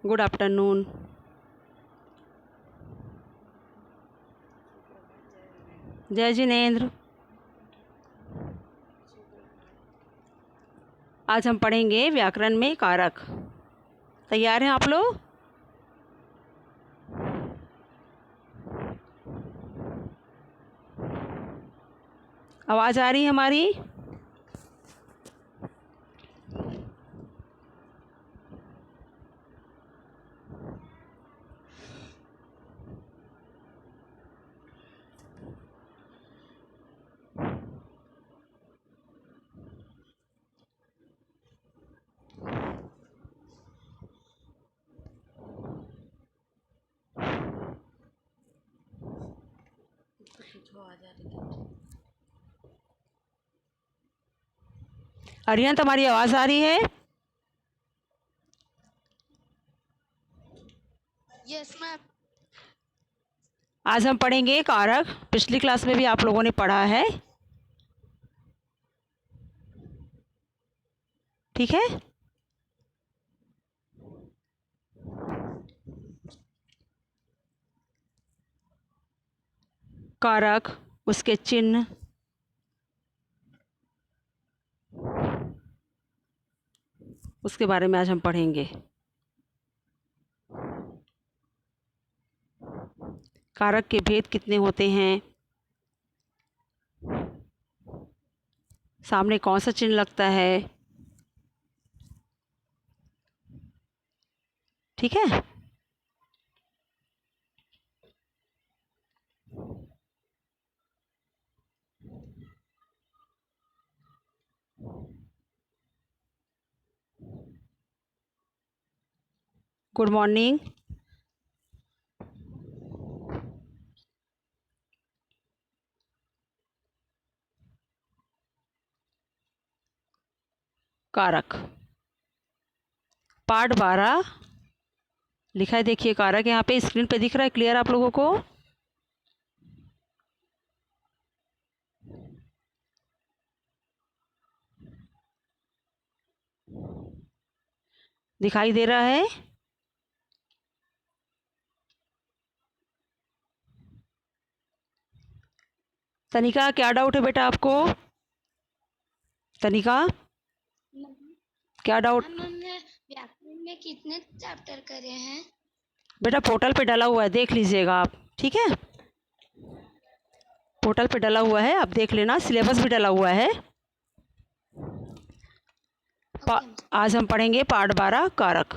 Good afternoon. जय जिनेंद्र। आज हम पढ़ेंगे व्याकरण में कारक। तैयार हैं आप लोग? आवाज़ आ रही है हमारी? आर्यन, तुम्हारी आवाज़ आ रही है? Yes ma'am. आज हम पढ़ेंगे कारक। पिछली क्लास में भी आप लोगों ने पढ़ा है, ठीक है? कारक, उसके चिन्ह, उसके बारे में आज हम पढ़ेंगे। कारक के भेद कितने होते हैं, सामने कौन सा चिन्ह लगता है, ठीक है? Good morning. कारक पार्ट 12 लिखा है, देखिए कारक यहाँ पे स्क्रीन पे दिख रहा है, क्लियर आप लोगों को? दिखाई दे रहा है? तनिका, क्या डाउट है बेटा आपको? तनिका, क्या डाउट? हमने व्याकरण में कितने चैप्टर करे हैं? बेटा पोर्टल पे डला हुआ है, देख लीजिएगा आप, ठीक है? पोर्टल पे डला हुआ है, आप देख लेना, सिलेबस भी डला हुआ है। आज हम पढ़ेंगे पार्ट 12 कारक।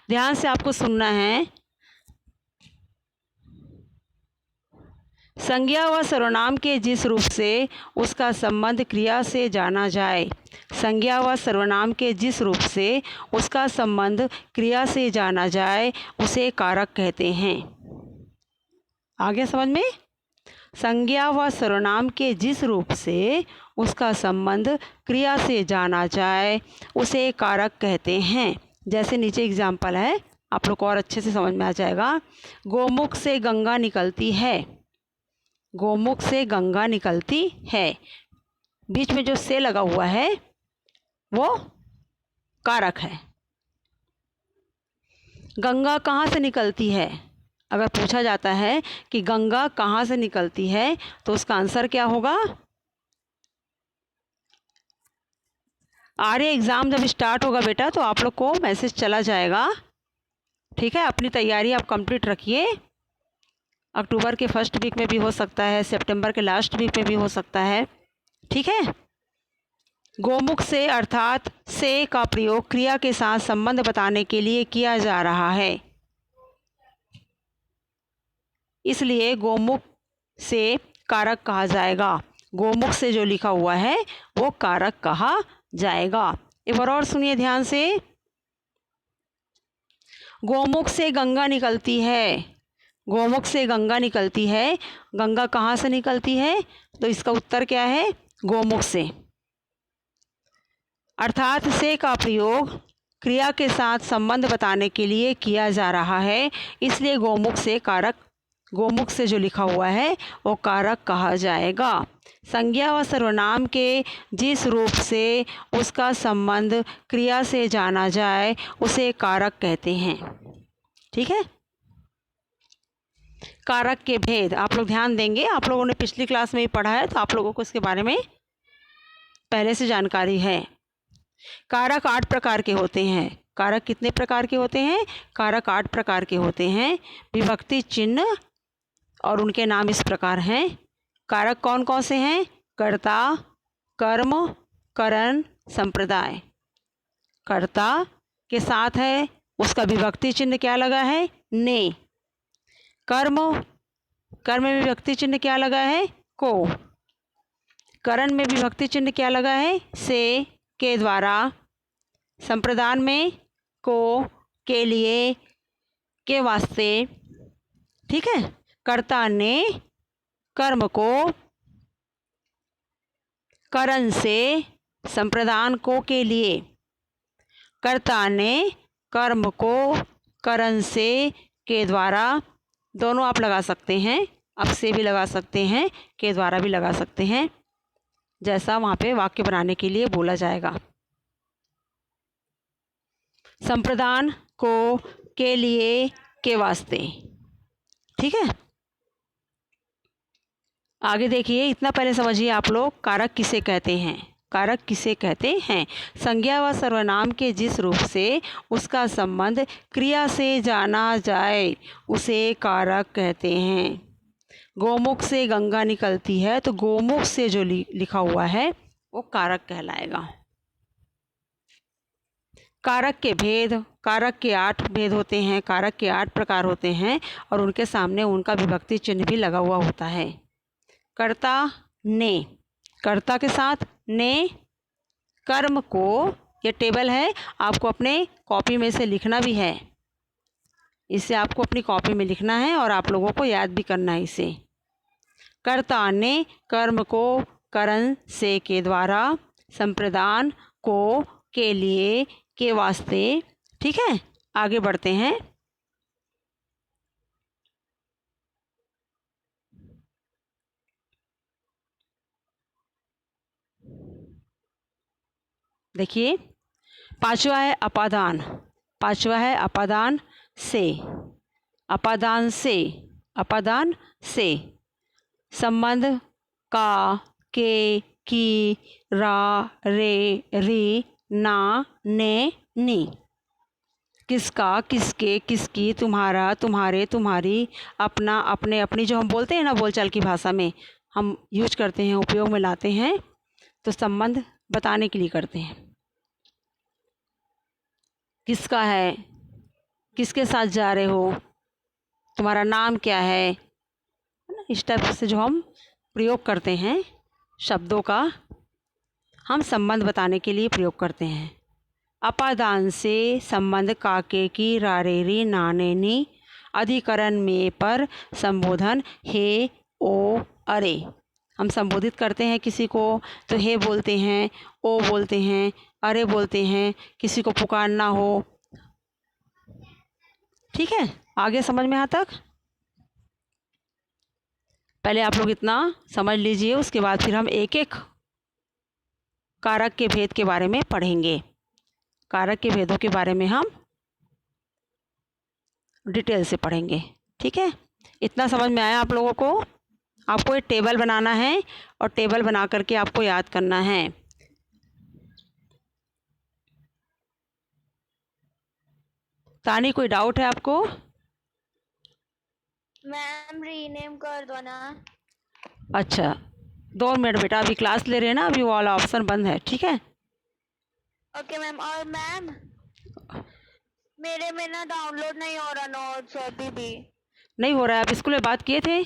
ध्यान से आपको सुनना है। संज्ञा व सर्वनाम के जिस रूप से उसका संबंध क्रिया से जाना जाए, संज्ञा व सर्वनाम के जिस रूप से उसका संबंध क्रिया से जाना जाए उसे कारक कहते हैं। आ गया समझ में? संज्ञा व सर्वनाम के जिस रूप से उसका संबंध क्रिया से जाना जाए उसे कारक कहते हैं। जैसे नीचे एग्जाम्पल है, आप लोग को और अच्छे से समझ में आ जाएगा। गोमुख से गंगा निकलती है, गोमुख से गंगा निकलती है, बीच में जो से लगा हुआ है वो कारक है। गंगा कहाँ से निकलती है? अगर पूछा जाता है कि गंगा कहाँ से निकलती है तो उसका आंसर क्या होगा? आर्य एग्ज़ाम जब स्टार्ट होगा बेटा तो आप लोग को मैसेज चला जाएगा, ठीक है? अपनी तैयारी आप कंप्लीट रखिए। अक्टूबर के फर्स्ट वीक में भी हो सकता है, सितंबर के लास्ट वीक में भी हो सकता है, ठीक है? गोमुख से अर्थात से का प्रयोग क्रिया के साथ संबंध बताने के लिए किया जा रहा है, इसलिए गोमुख से कारक कहा जाएगा। गोमुख से जो लिखा हुआ है वो कारक कहा जाएगा। एक बार और सुनिए ध्यान से। गोमुख से गंगा निकलती है, गोमुख से गंगा निकलती है, गंगा कहाँ से निकलती है? तो इसका उत्तर क्या है? गोमुख से। अर्थात से का प्रयोग क्रिया के साथ संबंध बताने के लिए किया जा रहा है, इसलिए गोमुख से कारक गोमुख से जो लिखा हुआ है वो कारक कहा जाएगा। संज्ञा व सर्वनाम के जिस रूप से उसका संबंध क्रिया से जाना जाए उसे कारक कहते हैं। ठीक है। कारक के भेद आप लोग ध्यान देंगे, आप लोगों ने पिछली क्लास में ही पढ़ा है तो आप लोगों को इसके बारे में पहले से जानकारी है। कारक 8 प्रकार के होते हैं। कारक कितने प्रकार के होते हैं? कारक 8 प्रकार के होते हैं। विभक्ति चिन्ह और उनके नाम इस प्रकार हैं। कारक कौन कौन से हैं? कर्ता, कर्म, करण, संप्रदाय। कर्ता के साथ है उसका विभक्ति चिन्ह क्या लगा है? ने। कर्म, कर्म में विभक्ति चिन्ह क्या लगा है? को। करण में विभक्ति चिन्ह क्या लगा है? से, के द्वारा। संप्रदान में को, के लिए, के वास्ते। ठीक है। कर्ता ने कर्म को करण से, संप्रदान को के लिए। कर्ता ने कर्म को करण से, के द्वारा। दोनों आप लगा सकते हैं, अब से भी लगा सकते हैं, के द्वारा भी लगा सकते हैं, जैसा वहाँ पे वाक्य बनाने के लिए बोला जाएगा। संप्रदान को, के लिए, के वास्ते। ठीक है। आगे देखिए, इतना पहले समझिए आप लोग कारक किसे कहते हैं। कारक किसे कहते हैं? संज्ञा व सर्वनाम के जिस रूप से उसका संबंध क्रिया से जाना जाए उसे कारक कहते हैं। गोमुख से गंगा निकलती है तो गोमुख से जो लिखा हुआ है वो कारक कहलाएगा। कारक के भेद, कारक के 8 भेद होते हैं, कारक के 8 प्रकार होते हैं और उनके सामने उनका विभक्ति चिन्ह भी लगा हुआ होता है। कर्ता ने, कर्ता के साथ ने। कर्म को, ये टेबल है, आपको अपने कॉपी में से लिखना भी है, इसे आपको अपनी कॉपी में लिखना है और आप लोगों को याद भी करना है इसे। कर्ता ने कर्म को करण से, के द्वारा। संप्रदान को, के लिए, के वास्ते। ठीक है। आगे बढ़ते हैं। देखिए, पांचवा है अपादान। पांचवा है अपादान से। अपादान से, अपादान से। संबंध का, के, की, रा, रे, री, ना, ने, नी। किसका, किसके, किसकी, तुम्हारा, तुम्हारे, तुम्हारी, अपना, अपने, अपनी, जो हम बोलते हैं ना बोलचाल की भाषा में हम यूज करते हैं, उपयोग में लाते हैं, तो संबंध बताने के लिए करते हैं। किसका है, किसके साथ जा रहे हो, तुम्हारा नाम क्या है, इस टाइप से जो हम प्रयोग करते हैं शब्दों का, हम संबंध बताने के लिए प्रयोग करते हैं। अपादान से संबंध का, के, की, रा, रे, री, ना, ने, नी। अधिकरण में पर संबोधन हे, ओ, अरे। हम संबोधित करते हैं किसी को तो हे बोलते हैं, ओ बोलते हैं, अरे बोलते हैं, किसी को पुकारना हो। ठीक है। आगे समझ में आता तक? पहले आप लोग इतना समझ लीजिए, उसके बाद फिर हम एक एक कारक के भेद के बारे में पढ़ेंगे। कारक के भेदों के बारे में हम डिटेल से पढ़ेंगे। ठीक है। इतना समझ में आया आप लोगों को? आपको एक टेबल बनाना है और टेबल बना करके आपको याद करना है। तानी, कोई डाउट है आपको? मैम रीनेम कर दो ना। अच्छा, 2 मिनट बेटा, अभी क्लास ले रहे हैं ना, अभी वो वाला ऑप्शन बंद है। ठीक है। Okay ma'am. और मैम मेरे में ना डाउनलोड नहीं हो रहा नोट्स अभी भी। नहीं हो रहा है? आप स्कूल में बात किए थे?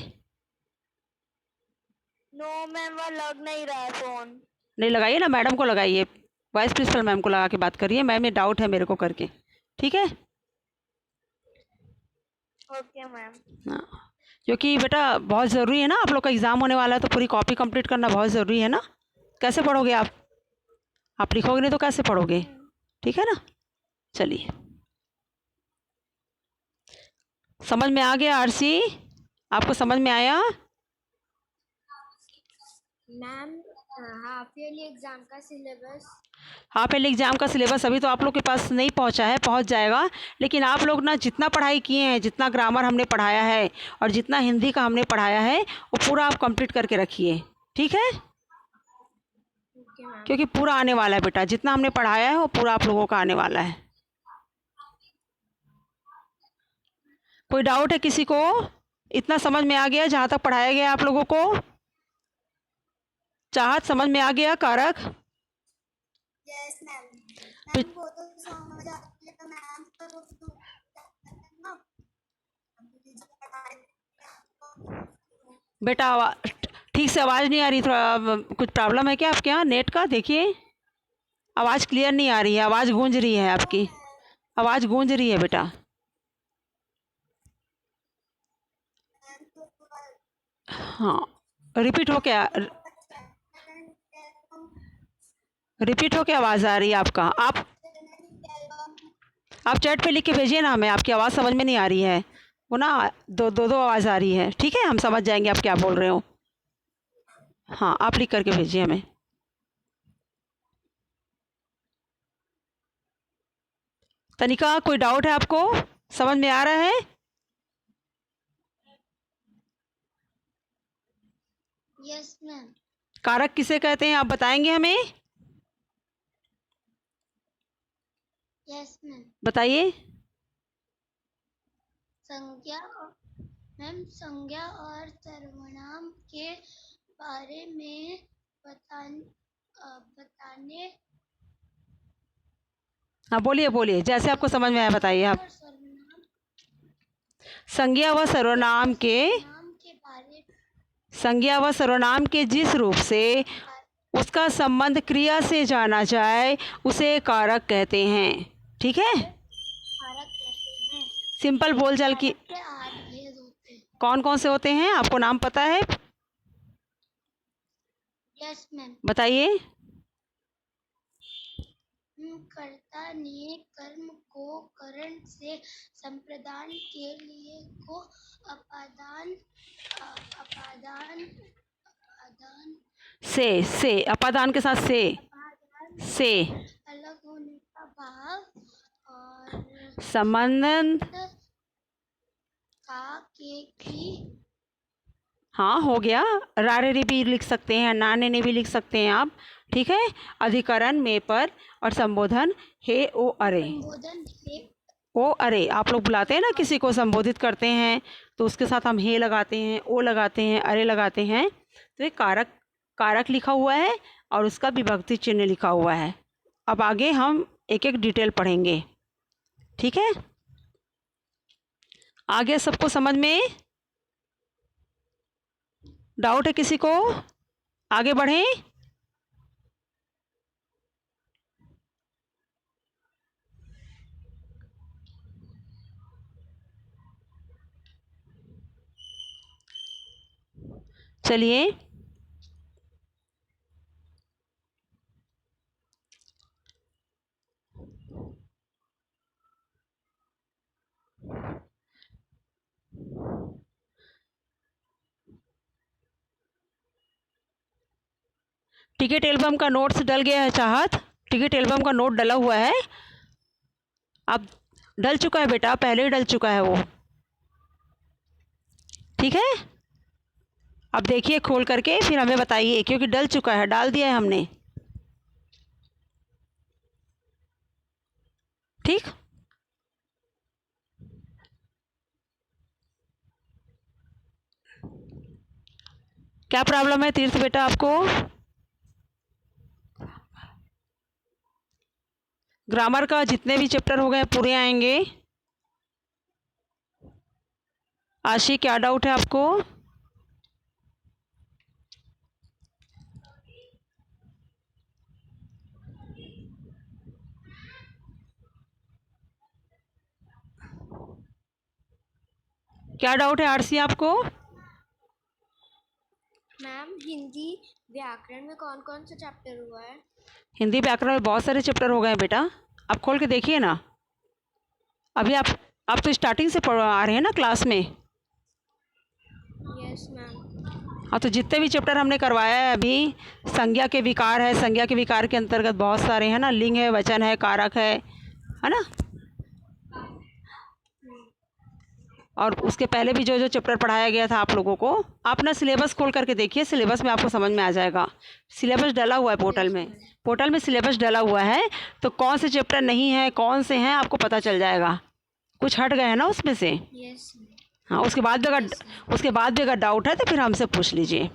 नो मैम, वो लग नहीं रहा है फोन। नहीं लगाइए ना, मैडम को लगाइए, वाइस प्रिंसिपल मैम को लगा के बात करिए, मैम ये डाउट है मेरे को करके। ठीक है। Okay ma'am. हाँ, क्योंकि बेटा बहुत ज़रूरी है ना, आप लोग का एग्ज़ाम होने वाला है तो पूरी कॉपी कंप्लीट करना बहुत ज़रूरी है ना। कैसे पढ़ोगे आप लिखोगे नहीं तो कैसे पढ़ोगे? ठीक है ना। चलिए, समझ में आ गया आरसी? आपको समझ में आया? मैम हाफ ईयरली एग्जाम का सिलेबस हाफ ईयरली एग्ज़ाम का सिलेबस अभी तो आप लोग के पास नहीं पहुंचा है, पहुंच जाएगा। लेकिन आप लोग ना जितना पढ़ाई किए हैं, जितना ग्रामर हमने पढ़ाया है और जितना हिंदी का हमने पढ़ाया है, वो पूरा आप कंप्लीट करके रखिए, ठीक है? Okay ma'am. क्योंकि पूरा आने वाला है बेटा, जितना हमने पढ़ाया है वो पूरा आप लोगों का आने वाला है। कोई डाउट है किसी को? इतना समझ में आ गया जहाँ तक पढ़ाया गया आप लोगों को? चाहत समझ में आ गया? कारक? Yes ma'am. फिर- मैम वो तो समझ आती है मैम, पर वो तो बेटा ठीक से आवाज़ नहीं आ रही, थोड़ा कुछ प्रॉब्लम है क्या आपके यहाँ नेट का? देखिए आवाज़ क्लियर नहीं आ रही है, आवाज़ गूंज रही है आपकी, आवाज़ गूंज रही है बेटा। हाँ, रिपीट हो क्या? रिपीट हो के आवाज़ आ रही है आपका। आप चैट पे लिख के भेजिए ना हमें, आपकी आवाज़ समझ में नहीं आ रही है, वो ना दो आवाज़ आ रही है, ठीक है? हम समझ जाएंगे आप क्या बोल रहे हो। हाँ, आप लिख करके भेजिए हमें। तनिका कोई डाउट है आपको? समझ में आ रहा है? Yes ma'am. कारक किसे कहते हैं आप बताएंगे हमें? Yes ma'am. बताइए। संज्ञा मैम, संज्ञा और सर्वनाम के बारे में बताने हाँ बोलिए बोलिए, जैसे आपको समझ में आया बताइए आप। और सर्वनाम संज्ञा व सर्वनाम के नाम के बारे संज्ञा व सर्वनाम के जिस रूप से उसका संबंध क्रिया से जाना जाए उसे कारक कहते हैं, ठीक है? कारक कहते हैं। सिंपल बोलचाल की। कारक के 8 भेद होते हैं। कौन कौन से होते हैं, आपको नाम पता है? Yes ma'am. बताइए। कर्ता ने कर्म को करण से संप्रदान के लिए को अपादान अपादान से अपादान के साथ से अलग होने का भाव और संबंध का के की। हाँ हो गया। रारे ने भी लिख सकते हैं, नाने ने भी लिख सकते हैं आप, ठीक है? अधिकरण में पर और संबोधन हे ओ अरे। संबोधन हे ओ अरे आप लोग बुलाते हैं ना, किसी को संबोधित करते हैं तो उसके साथ हम हे लगाते हैं, ओ लगाते हैं, अरे लगाते हैं। तो ये कारक लिखा हुआ है और उसका विभक्ति चिन्ह लिखा हुआ है। अब आगे हम एक एक डिटेल पढ़ेंगे, ठीक है? आगे सबको समझ में? डाउट है किसी को? आगे बढ़ें। चलिए टिकट एल्बम का नोट्स डल गया है चाहत? टिकट एल्बम का नोट डला हुआ है? अब डल चुका है बेटा, पहले ही डल चुका है वो, ठीक है? अब देखिए खोल करके फिर हमें बताइए, क्योंकि डल चुका है, डाल दिया है हमने, ठीक? क्या प्रॉब्लम है तीर्थ बेटा आपको? ग्रामर का जितने भी चैप्टर हो गए पूरे आएंगे। आशी क्या डाउट है आपको? क्या डाउट है आरसी आपको? मैम, हिंदी व्याकरण में कौन कौन सा चैप्टर हुआ है? हिंदी व्याकरण में बहुत सारे चैप्टर हो गए हैं बेटा, आप खोल के देखिए ना। अभी आप तो स्टार्टिंग से आ रहे हैं ना क्लास में। Yes ma'am. हाँ, तो जितने भी चैप्टर हमने करवाया है अभी, संज्ञा के विकार है, संज्ञा के विकार के अंतर्गत बहुत सारे हैं ना, लिंग है, वचन है, कारक है ना। और उसके पहले भी जो जो चैप्टर पढ़ाया गया था आप लोगों को, आप ना सिलेबस खोल करके देखिए, सिलेबस में आपको समझ में आ जाएगा। सिलेबस डला हुआ है पोर्टल में, पोर्टल में सिलेबस डला हुआ है, तो कौन से चैप्टर नहीं है, कौन से हैं, आपको पता चल जाएगा। कुछ हट गए हैं ना उसमें से। यस। हाँ, उसके बाद भी अगर डाउट है तो फिर हमसे पूछ लीजिए,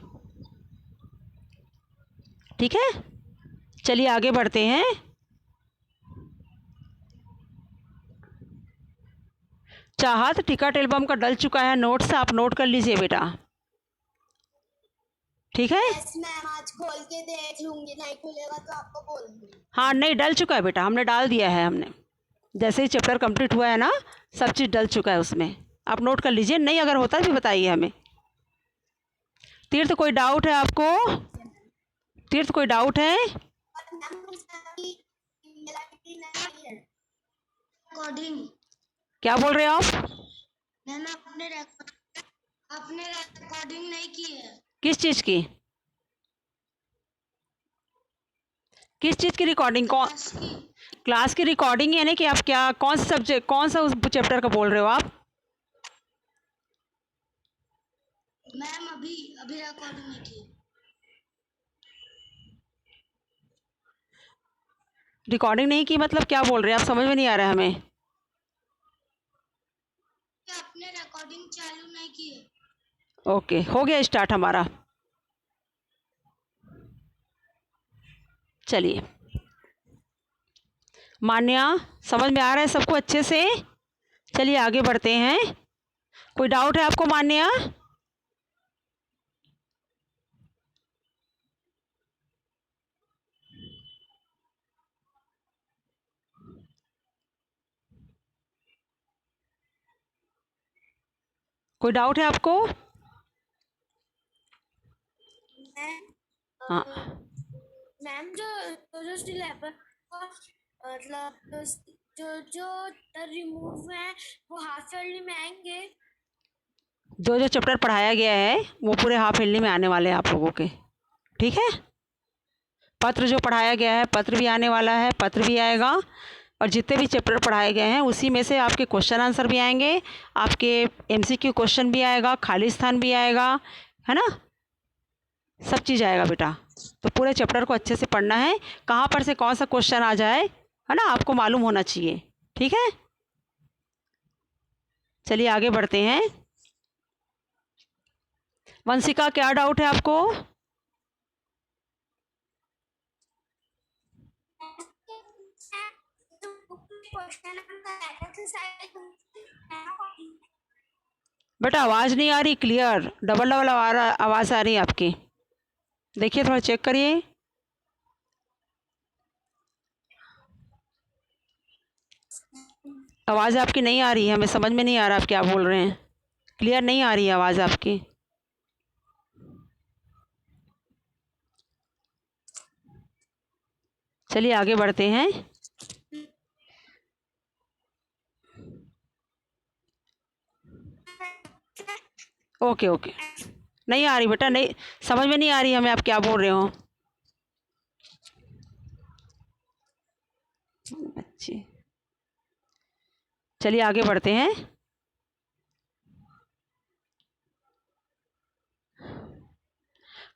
ठीक है। चलिए आगे बढ़ते हैं। चाहत टिकट एल्बम का डल चुका है, नोट्स आप नोट कर लीजिए बेटा, ठीक है। यस मैम, आज खोल के देख लूंगी, नहीं खुलेगा तो आपको बोल दूंगी। हाँ, नहीं डल चुका है बेटा, हमने डाल दिया है। हमने जैसे ही चैप्टर कंप्लीट हुआ है ना, सब चीज़ डल चुका है उसमें, आप नोट कर लीजिए। नहीं अगर होता है भी बताइए हमें। तीर्थ कोई डाउट है आपको? तीर्थ कोई डाउट है? रिकॉर्डिंग क्या बोल रहे हो आप? मैम, आपने रिकॉर्डिंग नहीं की है। किस चीज़ की? किस चीज़ की रिकॉर्डिंग? कौन क्लास की रिकॉर्डिंग? यानी कि आप क्या, कौन सा सब्जेक्ट, कौन सा उस चैप्टर का बोल रहे हो आप? मैम अभी रिकॉर्डिंग नहीं की। रिकॉर्डिंग नहीं की मतलब क्या बोल रहे हैं आप? समझ में नहीं आ रहा है हमें। आपने रिकॉर्डिंग चालू नहीं की है। ओके, हो गया स्टार्ट हमारा। चलिए, मान्या समझ में आ रहा है सबको अच्छे से? चलिए आगे बढ़ते हैं। कोई डाउट है आपको मान्या? कोई डाउट है आपको? हाँ मैम, जो सिलेबस मतलब जो रिमूव है वो हाफ ईयरली में आएंगे। जो जो चैप्टर पढ़ाया गया है वो पूरे हाफ ईयरली में आने वाले हैं आप लोगों के, ठीक है। पत्र जो पढ़ाया गया है, पत्र भी आने वाला है, पत्र भी आएगा। और जितने भी चैप्टर पढ़ाए गए हैं उसी में से आपके क्वेश्चन आंसर भी आएंगे, आपके एमसीक्यू क्वेश्चन भी आएगा, खाली स्थान भी आएगा, है ना। सब चीज़ आएगा बेटा। तो पूरे चैप्टर को अच्छे से पढ़ना है, कहाँ पर से कौन सा क्वेश्चन आ जाए, है ना, आपको मालूम होना चाहिए, ठीक है। चलिए आगे बढ़ते हैं। वंशिका क्या डाउट है आपको? बेटा आवाज़ नहीं आ रही क्लियर, डबल डबल आवाज़ आ रही है आपकी। देखिए थोड़ा चेक करिए। आवाज़ आपकी नहीं आ रही है, हमें समझ में नहीं आ रहा आप क्या बोल रहे हैं। क्लियर नहीं आ रही है आवाज़ आपकी। चलिए आगे बढ़ते हैं। ओके ओके, नहीं आ रही बेटा, नहीं समझ में नहीं आ रही हमें आप क्या बोल रहे हो। अच्छी, चलिए आगे बढ़ते हैं।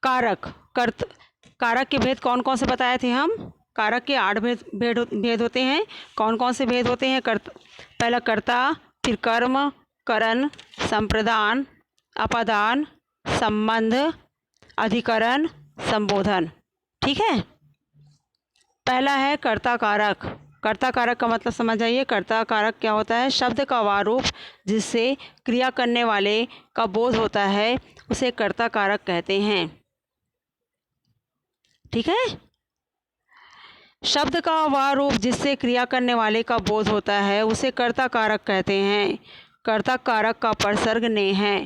कारक, कारक के भेद कौन कौन से बताए थे हम? कारक के 8 भेद होते हैं। कौन कौन से भेद होते हैं? पहला कर्ता, फिर कर्म, करण, संप्रदान, अपादान, संबंध, अधिकरण, संबोधन, ठीक है। पहला है कर्ता कारक। कर्ता कारक का मतलब समझ आइए। कर्ता कारक क्या होता है? शब्द का वह रूप जिससे क्रिया करने वाले का बोध होता है उसे कर्ता कारक कहते हैं, ठीक है। शब्द का वह रूप जिससे क्रिया करने वाले का बोध होता है उसे कर्ता कारक कहते हैं। कर्ता कारक का परसर्ग ने है।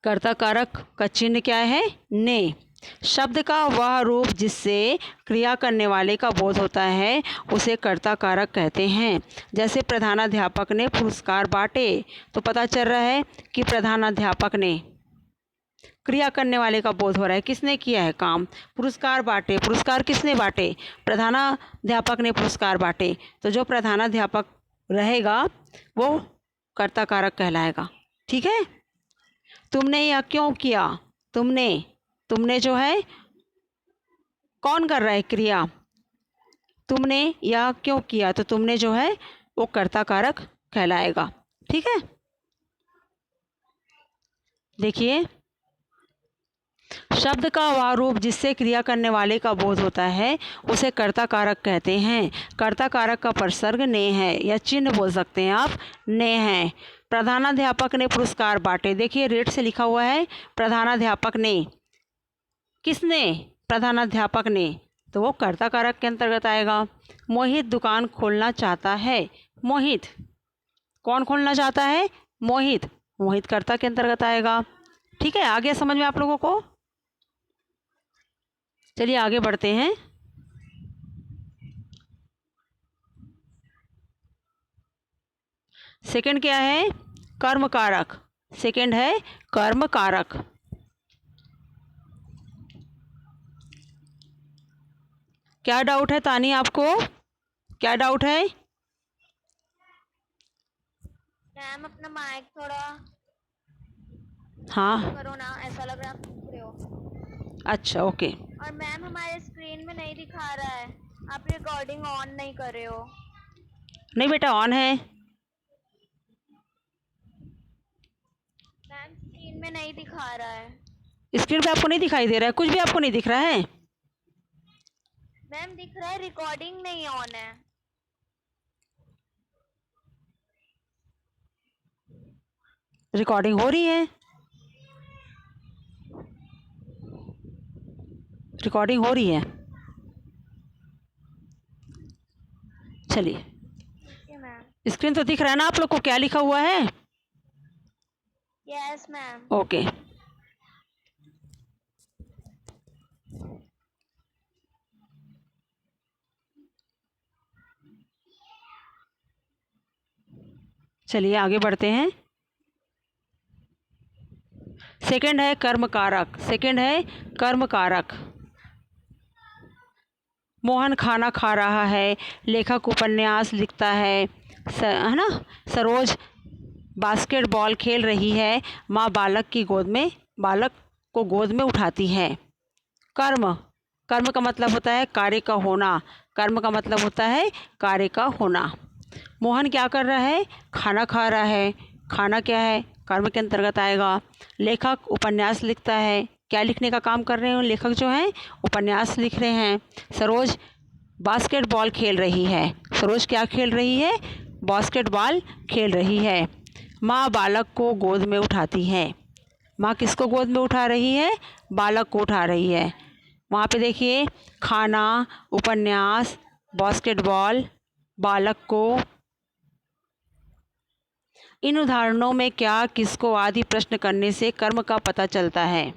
कर्ता कारक का चिन्ह क्या है? ने। शब्द का वह रूप जिससे क्रिया करने वाले का बोध होता है उसे कर्ता कारक कहते हैं। जैसे प्रधानाध्यापक ने पुरस्कार बांटे, तो पता चल रहा है कि प्रधानाध्यापक ने, क्रिया करने वाले का बोध हो रहा है, किसने किया है काम। पुरस्कार बांटे, पुरस्कार किसने बांटे, प्रधानाध्यापक ने पुरस्कार बांटे। तो जो प्रधानाध्यापक रहेगा वो कर्ता कारक कहलाएगा। ठीक है। तुमने यह क्यों किया, तुमने जो है कौन कर रहा है क्रिया, तुमने यह क्यों किया, तो तुमने जो है वो कर्ता कारक कहलाएगा। ठीक है। देखिए, शब्द का वह रूप जिससे क्रिया करने वाले का बोध होता है उसे कर्ता कारक कहते हैं। कर्ता कारक का प्रसर्ग ने है या चिन्ह बोल सकते हैं आप, ने है। प्रधानाध्यापक ने पुरस्कार बांटे, देखिए रेट से लिखा हुआ है प्रधानाध्यापक ने, किसने, प्रधानाध्यापक ने, तो वो कर्ता कारक के अंतर्गत आएगा। मोहित दुकान खोलना चाहता है, मोहित कौन खोलना चाहता है, मोहित, मोहित कर्ता के अंतर्गत आएगा। ठीक है, आ गया समझ में आप लोगों को। चलिए आगे बढ़ते हैं। सेकंड क्या है, कर्म कारक। सेकंड है कर्म कारक। क्या डाउट है तानी आपको, क्या डाउट है। मैम अपना माइक थोड़ा हाँ करो ना, ऐसा लग रहा है आप पूछ रहे हो। अच्छा ओके। और मैम हमारे स्क्रीन में नहीं दिखा रहा है, आप रिकॉर्डिंग ऑन नहीं कर रहे हो। नहीं बेटा ऑन है। मैम स्क्रीन में नहीं दिखा रहा है। स्क्रीन पे आपको नहीं दिखाई दे रहा है, कुछ भी आपको नहीं दिख रहा है। मैम दिख रहा है, रिकॉर्डिंग नहीं ऑन है। रिकॉर्डिंग हो रही है, रिकॉर्डिंग हो रही है। चलिए, ठीक है मैम। स्क्रीन तो दिख रहा है ना आप लोग को, क्या लिखा हुआ है। Yes ma'am. ओके। चलिए आगे बढ़ते हैं। सेकंड है कर्म कारक। सेकंड है कर्म कारक। मोहन खाना खा रहा है, लेखक उपन्यास लिखता है ना। सरोज बास्केटबॉल खेल रही है, माँ बालक को गोद में उठाती है। कर्म, कर्म का मतलब होता है कार्य का होना, कर्म का मतलब होता है कार्य का होना। मोहन क्या कर रहा है, खाना खा रहा है, खाना क्या है, कर्म के अंतर्गत आएगा। लेखक उपन्यास लिखता है, क्या लिखने का काम कर रहे हैं लेखक जो हैं, उपन्यास लिख रहे हैं। सरोज बास्केटबॉल खेल रही है, सरोज क्या खेल रही है, बास्केटबॉल खेल रही है। माँ बालक को गोद में उठाती है, माँ किसको गोद में उठा रही है, बालक को उठा रही है। वहाँ पे देखिए खाना, उपन्यास, बास्केटबॉल, बालक को। इन उदाहरणों में क्या, किसको आदि प्रश्न करने से कर्म का पता चलता है।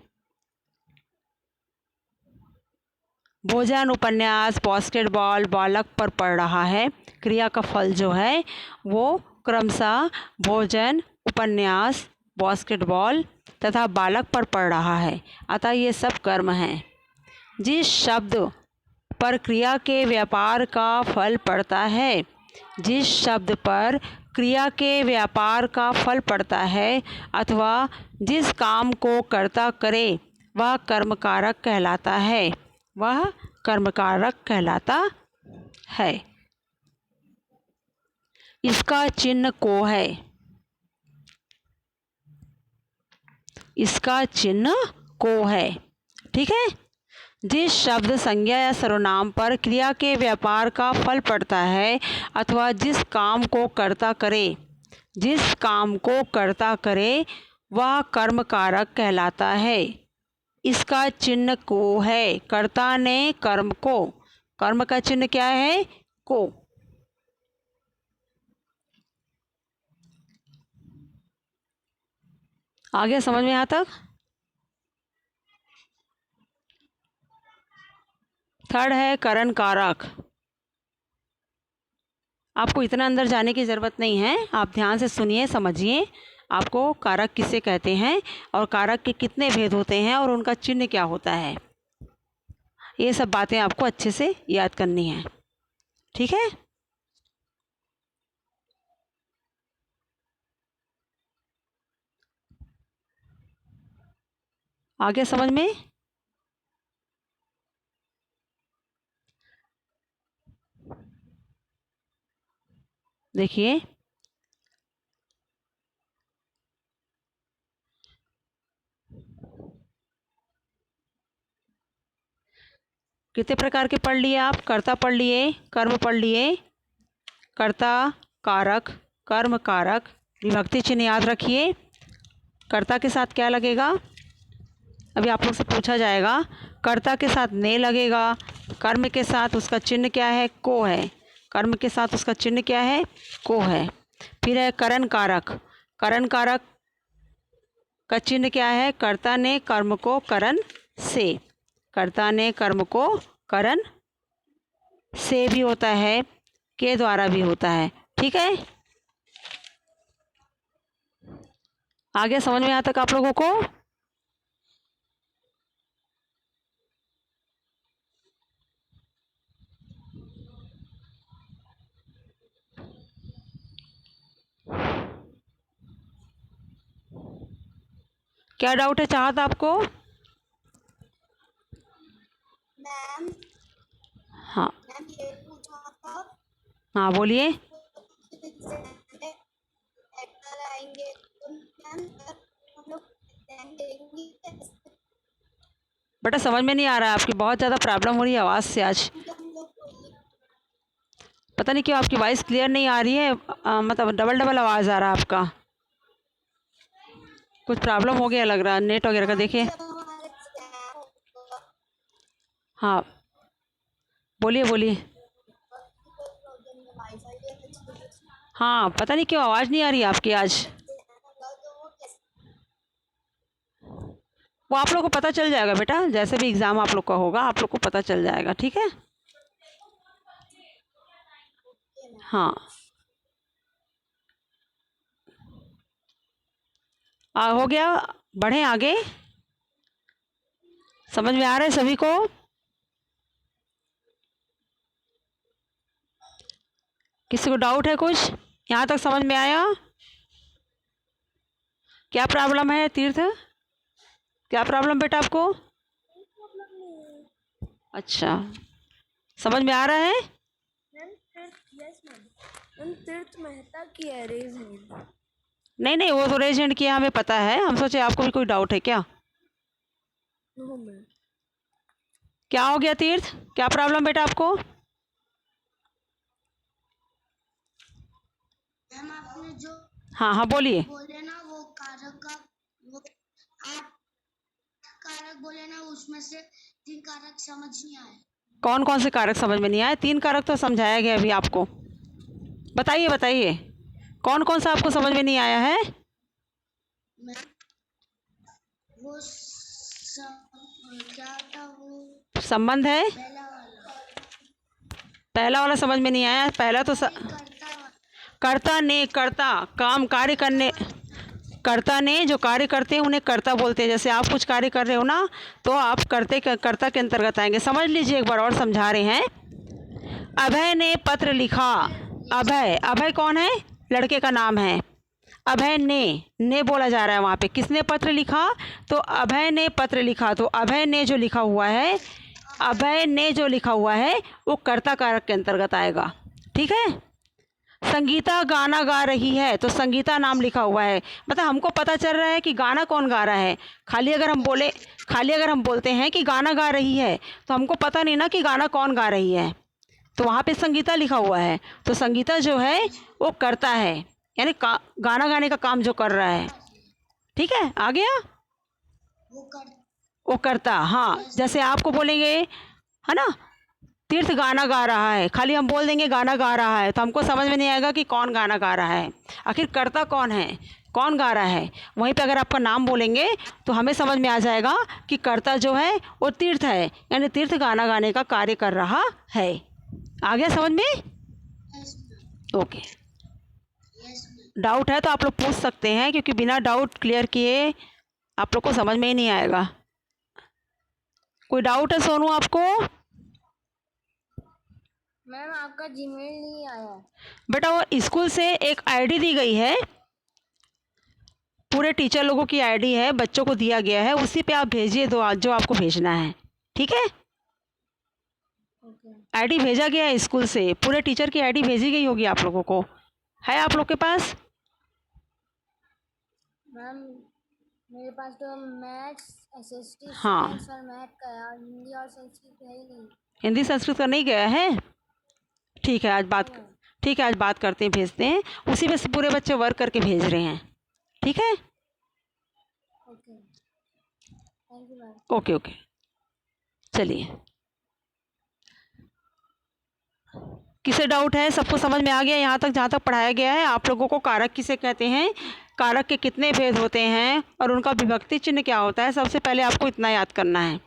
भोजन, उपन्यास, बास्केटबॉल बालक पर पड़ रहा है, क्रिया का फल जो है वो क्रमशः भोजन, उपन्यास, बास्केटबॉल तथा बालक पर पड़ रहा है, अतः ये सब कर्म हैं। जिस शब्द पर क्रिया के व्यापार का फल पड़ता है, जिस शब्द पर क्रिया के व्यापार का फल पड़ता है अथवा जिस काम को कर्ता करे वह कर्मकारक कहलाता है, वह कर्मकारक कहलाता है। इसका चिन्ह को है, इसका चिन्ह को है। ठीक है। जिस शब्द संज्ञा या सर्वनाम पर क्रिया के व्यापार का फल पड़ता है अथवा जिस काम को कर्ता करे, जिस काम को कर्ता करे वह कर्मकारक कहलाता है। इसका चिन्ह को है, कर्ता ने कर्म को, कर्म का चिन्ह क्या है, को। आ गया समझ में यहाँ तक। थर्ड है करण कारक। आपको इतना अंदर जाने की ज़रूरत नहीं है, आप ध्यान से सुनिए, समझिए, आपको कारक किसे कहते हैं और कारक के कितने भेद होते हैं और उनका चिन्ह क्या होता है, ये सब बातें आपको अच्छे से याद करनी है। ठीक है। आ गया समझ में? देखिए, कितने प्रकार के पढ़ लिए आप? कर्ता पढ़ लिए, कर्म पढ़ लिए, कर्ता, कारक, कर्म, कारक, विभक्ति चिन्ह याद रखिए। कर्ता के साथ क्या लगेगा? अभी आप लोग से पूछा जाएगा। कर्ता के साथ ने लगेगा। कर्म के साथ उसका चिन्ह क्या है? को है। कर्म के साथ उसका चिन्ह क्या है? को है। फिर है करण कारक। करण कारक का चिन्ह क्या है? कर्ता ने कर्म को करण से। कर्ता ने कर्म को करण से भी होता है, के द्वारा भी होता है। ठीक है। आगे समझ में आता तक आप लोगों को? क्या डाउट है चाहत आपको? मैम हाँ मैम ये पूछा था हाँ बोलिए। एक्टर आएंगे तो मैम हम लोग एग्जाम देंगे कैसे? बेटा समझ में नहीं आ रहा है, आपकी बहुत ज़्यादा प्रॉब्लम हो रही है आवाज़ से आज। तो हम लोग पता नहीं क्यों आपकी वॉइस क्लियर नहीं आ रही है। मतलब डबल डबल आवाज़ आ रहा है आपका। कुछ प्रॉब्लम हो गया लग रहा है नेट वगैरह का। देखिए। जब हमारा एग्जाम होगा हाँ बोलिए बोलिए। प्रॉब्लम में वाईफाई या कुछ हाँ पता नहीं क्यों आवाज़ नहीं आ रही है आपकी आज। होगा तो वो कैसे? वो आप लोग को पता चल जाएगा बेटा, जैसे भी एग्ज़ाम आप लोग का होगा आप लोग को पता चल जाएगा। ठीक है। हाँ हो गया। बढ़ें आगे। समझ में आ रहा है सभी को? किसी को डाउट है कुछ? यहाँ तक समझ में आया? क्या प्रॉब्लम है तीर्थ? क्या प्रॉब्लम बेटा आपको? अच्छा समझ में आ रहा है? मैम तीर्थ मेहता की एरेज है। नहीं नहीं, वो तो रेज हैंड किया हमें पता है। हम सोचे आपको भी कोई डाउट है क्या? No ma'am. क्या हो गया तीर्थ? क्या प्रॉब्लम बेटा आपको? मैम आपने जो हाँ हाँ बोलिए। बोले ना वो कारक का वो आप कारक बोले ना उसमें से 3 कारक समझ नहीं आए। कौन कौन से कारक समझ में नहीं आए? 3 कारक तो समझाया गया अभी आपको। बताइए बताइए कौन कौन सा आपको समझ में नहीं आया है? वो क्या था वो संबंध है। पहला वाला समझ में नहीं आया। पहला तो कर्ता ने, कर्ता काम कार्य करने, कर्ता ने जो कार्य करते हैं उन्हें कर्ता बोलते हैं। जैसे आप कुछ कार्य कर रहे हो ना तो आप कर्ता के अंतर्गत आएंगे। समझ लीजिए, एक बार और समझा रहे हैं। अभय ने पत्र लिखा। अभय, अभय कौन है? लड़के का नाम है। अभय ने बोला जा रहा है वहाँ पे। किसने पत्र लिखा? तो अभय ने पत्र लिखा। तो अभय ने जो लिखा हुआ है, अभय ने जो लिखा हुआ है वो कर्ता कारक के अंतर्गत आएगा। ठीक है। संगीता गाना गा रही है तो संगीता नाम लिखा हुआ है, मतलब हमको पता चल रहा है कि गाना कौन गा रहा है। खाली अगर हम बोलते हैं कि गाना गा रही है तो हमको पता नहीं ना कि गाना कौन गा रही है। तो वहाँ पे संगीता लिखा हुआ है तो संगीता जो है वो करता है, यानी गाना गाने का काम जो कर रहा है। ठीक है, आ गया? वो करता। हाँ, जैसे आपको बोलेंगे है ना, तीर्थ गाना गा रहा है, खाली हम बोल देंगे गाना गा रहा है तो हमको समझ में नहीं आएगा कि कौन गाना गा रहा है। आखिर करता कौन है, कौन गा रहा है। वहीं पे अगर आपका नाम बोलेंगे तो हमें समझ में आ जाएगा कि करता जो है वो तीर्थ है, यानी तीर्थ गाना गाने का कार्य कर रहा है। आ गया समझ में? ओके। डाउट है तो आप लोग पूछ सकते हैं, क्योंकि बिना डाउट क्लियर किए आप लोग को समझ में ही नहीं आएगा। कोई डाउट है सोनू आपको? मैम आपका जीमेल नहीं आया। बेटा वो स्कूल से एक आईडी दी गई है, पूरे टीचर लोगों की आईडी है, बच्चों को दिया गया है, उसी पे आप भेजिए जो आपको भेजना है, ठीक है? ओके आईडी भेजा गया है स्कूल से, पूरे टीचर की आईडी भेजी गई होगी आप लोगों को, है आप लोग के पास? मैम मेरे पास तो मैथ्स एसएसटी हाँ, साइंस और मैथ का है, और हिंदी और संस्कृत है ही नहीं। हिंदी संस्कृत का नहीं गया है? ठीक है आज बात हाँ। ठीक है आज बात करते हैं, भेजते हैं, उसी में से पूरे बच्चे वर्क करके भेज रहे हैं, ठीक है? Okay thank you ma'am. Okay okay, चलिए। किसे डाउट है? सबको समझ में आ गया यहाँ तक जहाँ तक पढ़ाया गया है? आप लोगों को कारक किसे कहते हैं, कारक के कितने भेद होते हैं और उनका विभक्ति चिन्ह क्या होता है, सबसे पहले आपको इतना याद करना है।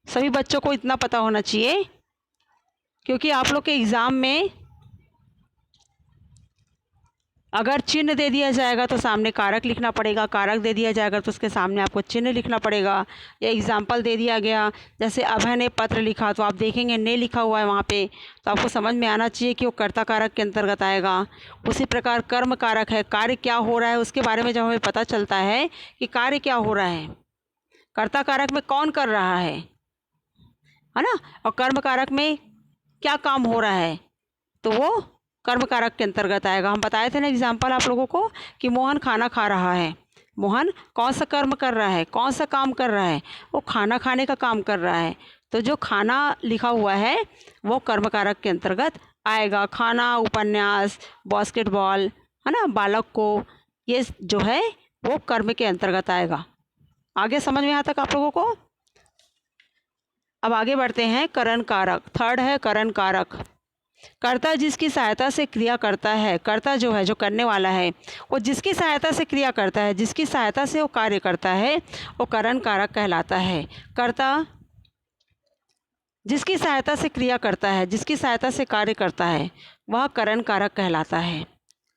सभी बच्चों को इतना पता होना चाहिए, क्योंकि आप लोग के एग्ज़ाम में अगर चिन्ह दे दिया जाएगा तो सामने कारक लिखना पड़ेगा, कारक दे दिया जाएगा तो उसके सामने आपको चिन्ह लिखना पड़ेगा। या एग्जाम्पल दे दिया गया, जैसे अभय ने पत्र लिखा, तो आप देखेंगे ने लिखा हुआ है वहाँ पे, तो आपको समझ में आना चाहिए कि वो कर्ता कारक के अंतर्गत आएगा। उसी प्रकार कर्म कारक है, कार्य क्या हो रहा है उसके बारे में जब हमें पता चलता है कि कार्य क्या हो रहा है, कर्ता कारक में कौन कर रहा है ना, और कर्म कारक में क्या काम हो रहा है, तो वो कर्म कारक के अंतर्गत आएगा। हम बताए थे ना एग्जाम्पल आप लोगों को कि मोहन खाना खा रहा है, मोहन कौन सा कर्म कर रहा है, कौन सा काम कर रहा है, वो खाना खाने का काम कर रहा है, तो जो खाना लिखा हुआ है वो कर्म कारक के अंतर्गत आएगा। खाना, उपन्यास, बास्केटबॉल, है ना, बालक को, ये जो है वो कर्म के अंतर्गत आएगा। आगे समझ में आता तक आप लोगों को? अब आगे बढ़ते हैं, करण कारक। थर्ड है करण कारक। कर्ता जिसकी सहायता से क्रिया करता है, कर्ता जो है, जो करने वाला है, वो जिसकी सहायता से क्रिया करता है, जिसकी सहायता से वो कार्य करता है, वो करण कारक कहलाता है। कर्ता जिसकी सहायता से क्रिया करता है, जिसकी सहायता से कार्य करता है, वह करण कारक कहलाता है।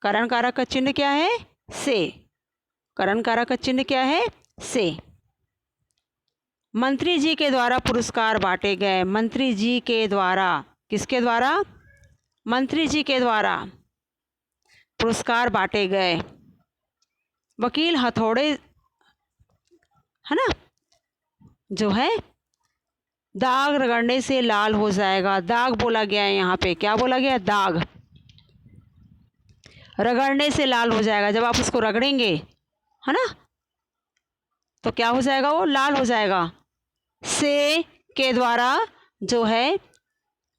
करण कारक का चिन्ह क्या है? से। करण कारक का चिन्ह क्या है? से। मंत्री जी के द्वारा पुरस्कार बांटे गए। मंत्री जी के द्वारा, किसके द्वारा? मंत्री जी के द्वारा पुरस्कार बांटे गए। वकील हथौड़े, है ना, जो है दाग रगड़ने से लाल हो जाएगा। दाग बोला गया है यहाँ पे, क्या बोला गया है? दाग। रगड़ने से लाल हो जाएगा, जब आप उसको रगड़ेंगे, है ना, तो क्या हो जाएगा? वो लाल हो जाएगा। से के द्वारा जो है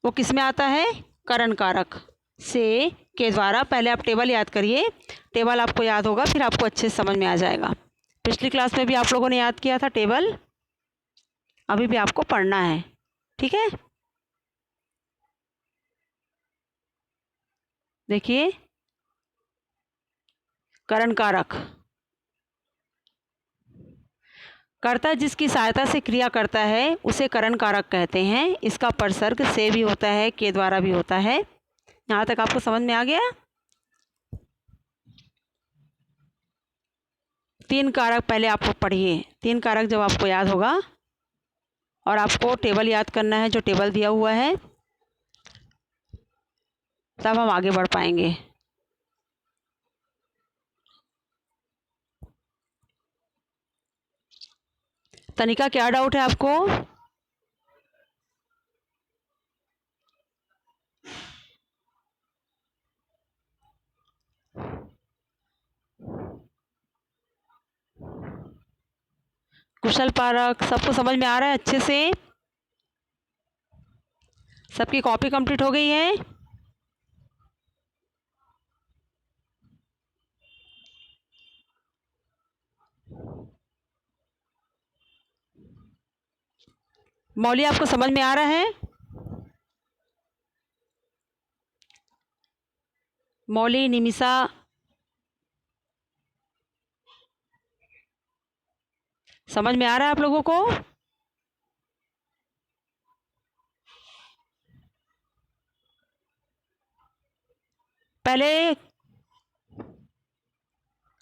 वो किस में आता है? करण कारक। से के द्वारा, पहले आप टेबल याद करिए, टेबल आपको याद होगा फिर आपको अच्छे से समझ में आ जाएगा। पिछली क्लास में भी आप लोगों ने याद किया था टेबल, अभी भी आपको पढ़ना है, ठीक है? देखिए, करण कारक, कर्ता जिसकी सहायता से क्रिया करता है उसे करण कारक कहते हैं। इसका परसर्ग से भी होता है, के द्वारा भी होता है। यहाँ तक आपको समझ में आ गया? तीन कारक पहले आप पढ़िए। तीन कारक जब आपको याद होगा और आपको टेबल याद करना है जो टेबल दिया हुआ है, तब हम आगे बढ़ पाएंगे। तनिका क्या डाउट है आपको? कुशल पारक सबको समझ में आ रहा है अच्छे से? सबकी कॉपी कंप्लीट हो गई है? मौली आपको समझ में आ रहा है? मौली, निमिषा, समझ में आ रहा है आप लोगों को? पहले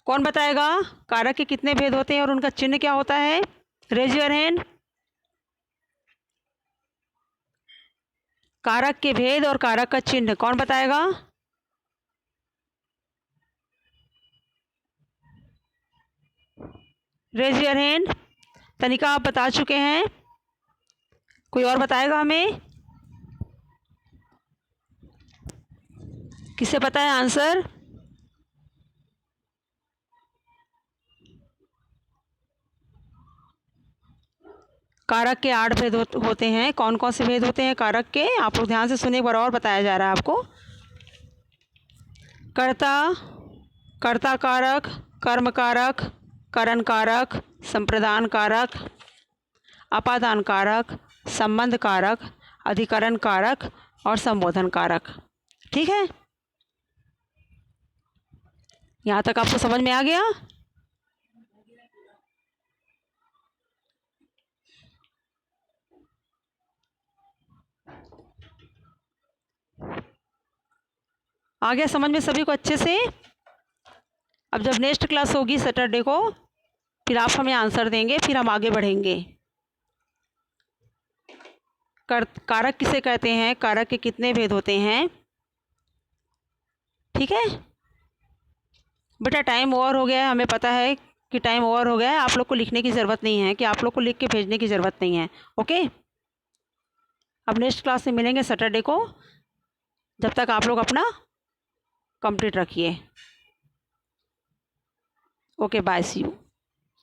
कौन बताएगा कारक के कितने भेद होते हैं और उनका चिन्ह क्या होता है? Raise your hand. कारक के भेद और कारक का चिन्ह कौन बताएगा? Raise your hand. तनिका आप बता चुके हैं, कोई और बताएगा हमें? किसे पता है आंसर? कारक के 8 भेद होते हैं। कौन कौन से भेद होते हैं कारक के? आप लोग ध्यान से सुनिए, एक बार और बताया जा रहा है आपको। कर्ता, कर्ता कारक, कर्म कारक, करण कारक, संप्रदान कारक, अपादान कारक, संबंध कारक, अधिकरण कारक और संबोधन कारक। ठीक है, यहाँ तक आपको समझ में आ गया? आ गया समझ में सभी को अच्छे से? अब जब नेक्स्ट क्लास होगी सैटरडे को, फिर आप हमें आंसर देंगे, फिर हम आगे बढ़ेंगे। कारक किसे कहते हैं, कारक के कितने भेद होते हैं? ठीक है बेटा, टाइम ओवर हो गया है, हमें पता है कि टाइम ओवर हो गया है। आप लोग को लिखने की ज़रूरत नहीं है, कि आप लोग को लिख के भेजने की ज़रूरत नहीं है। ओके, अब नेक्स्ट क्लास में मिलेंगे सैटरडे को। जब तक आप लोग अपना कंप्लीट रखिए। Okay, bye, see you.